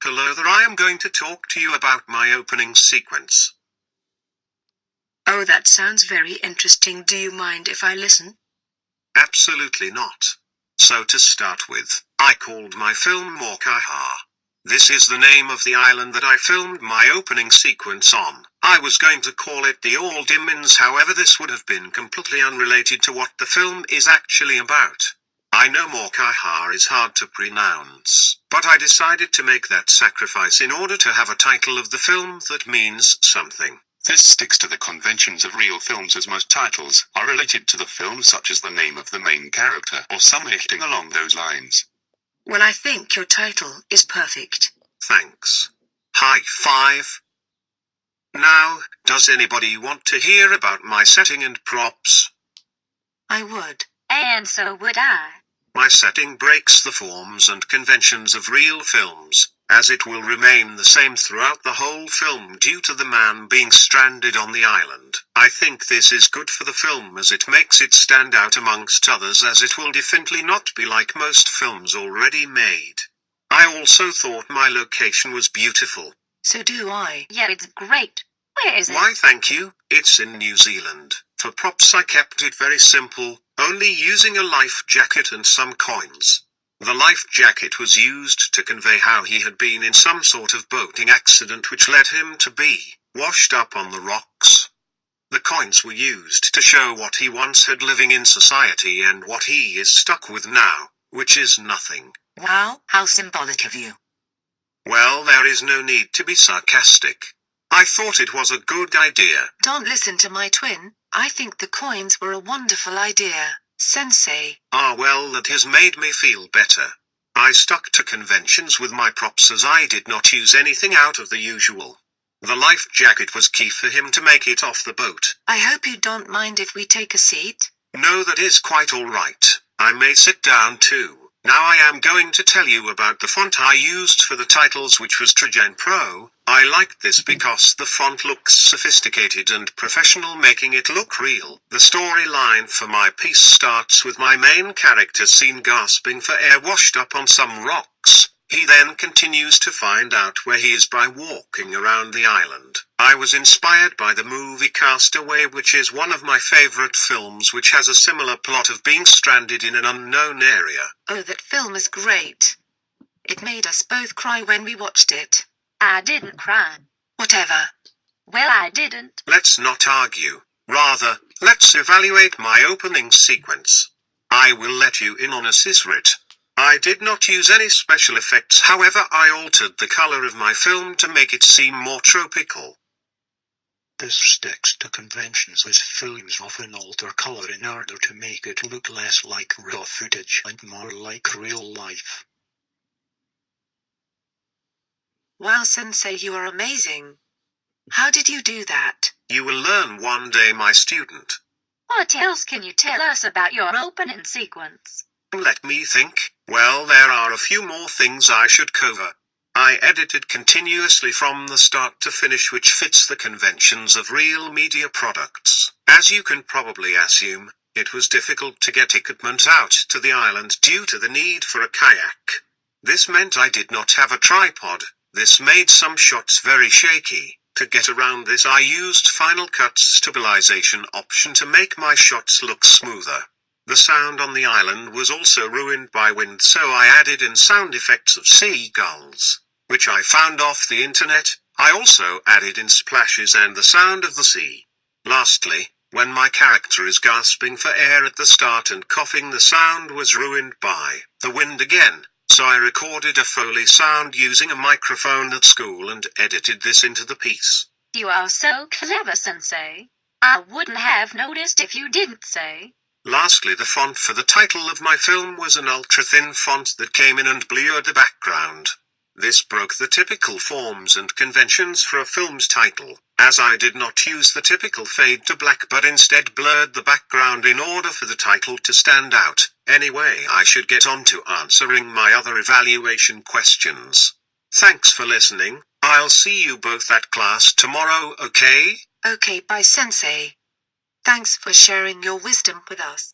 Hello there, I am going to talk to you about my opening sequence. Oh, that sounds very interesting. Do you mind if I listen? Absolutely not. So to start with, I called my film Morkaha. This is the name of the island that I filmed my opening sequence on. I was going to call it the Aldimins, however this would have been completely unrelated to what the film is actually about. I know Morkaha is hard to pronounce, but I decided to make that sacrifice in order to have a title of the film that means something. This sticks to the conventions of real films, as most titles are related to the film, such as the name of the main character or something along those lines. Well, I think your title is perfect. Thanks. High five. Now, does anybody want to hear about my setting and props? I would. And so would I. My setting breaks the forms and conventions of real films, as it will remain the same throughout the whole film due to the man being stranded on the island. I think this is good for the film as it makes it stand out amongst others, as it will definitely not be like most films already made. I also thought my location was beautiful. So do I. Yeah, it's great. Where is it? Why, thank you. It's in New Zealand. For props I kept it very simple, only using a life jacket and some coins. The life jacket was used to convey how he had been in some sort of boating accident which led him to be washed up on the rocks. The coins were used to show what he once had living in society and what he is stuck with now, which is nothing. Wow, how symbolic of you. Well, there is no need to be sarcastic. I thought it was a good idea. Don't listen to my twin. I think the coins were a wonderful idea, Sensei. Ah, well, that has made me feel better. I stuck to conventions with my props as I did not use anything out of the usual. The life jacket was key for him to make it off the boat. I hope you don't mind if we take a seat. No, that is quite all right. I may sit down too. Now I am going to tell you about the font I used for the titles, which was Trajan Pro. I liked this because the font looks sophisticated and professional, making it look real. The storyline for my piece starts with my main character seen gasping for air washed up on some rocks. He then continues to find out where he is by walking around the island. I was inspired by the movie Castaway, which is one of my favorite films, which has a similar plot of being stranded in an unknown area. Oh, that film is great. It made us both cry when we watched it. I didn't cry. Whatever. Well, I didn't. Let's not argue. Rather, let's evaluate my opening sequence. I will let you in on a secret. I did not use any special effects, however I altered the color of my film to make it seem more tropical. This sticks to conventions, as films often alter color in order to make it look less like raw footage and more like real life. Wow, Sensei, you are amazing. How did you do that? You will learn one day, my student. What else can you tell us about your opening sequence? Let me think. Well, there are a few more things I should cover. I edited continuously from the start to finish, which fits the conventions of real media products. As you can probably assume, it was difficult to get equipment out to the island due to the need for a kayak. This meant I did not have a tripod. This made some shots very shaky. To get around this, I used Final Cut's stabilization option to make my shots look smoother. The sound on the island was also ruined by wind, so I added in sound effects of seagulls, which I found off the internet. I also added in splashes and the sound of the sea. Lastly, when my character is gasping for air at the start and coughing, the sound was ruined by the wind again, so I recorded a Foley sound using a microphone at school and edited this into the piece. You are so clever, Sensei. I wouldn't have noticed if you didn't say. Lastly, the font for the title of my film was an ultra-thin font that came in and blurred the background. This broke the typical forms and conventions for a film's title, as I did not use the typical fade to black but instead blurred the background in order for the title to stand out. Anyway, I should get on to answering my other evaluation questions. Thanks for listening. I'll see you both at class tomorrow, okay? Okay, bye, Sensei. Thanks for sharing your wisdom with us.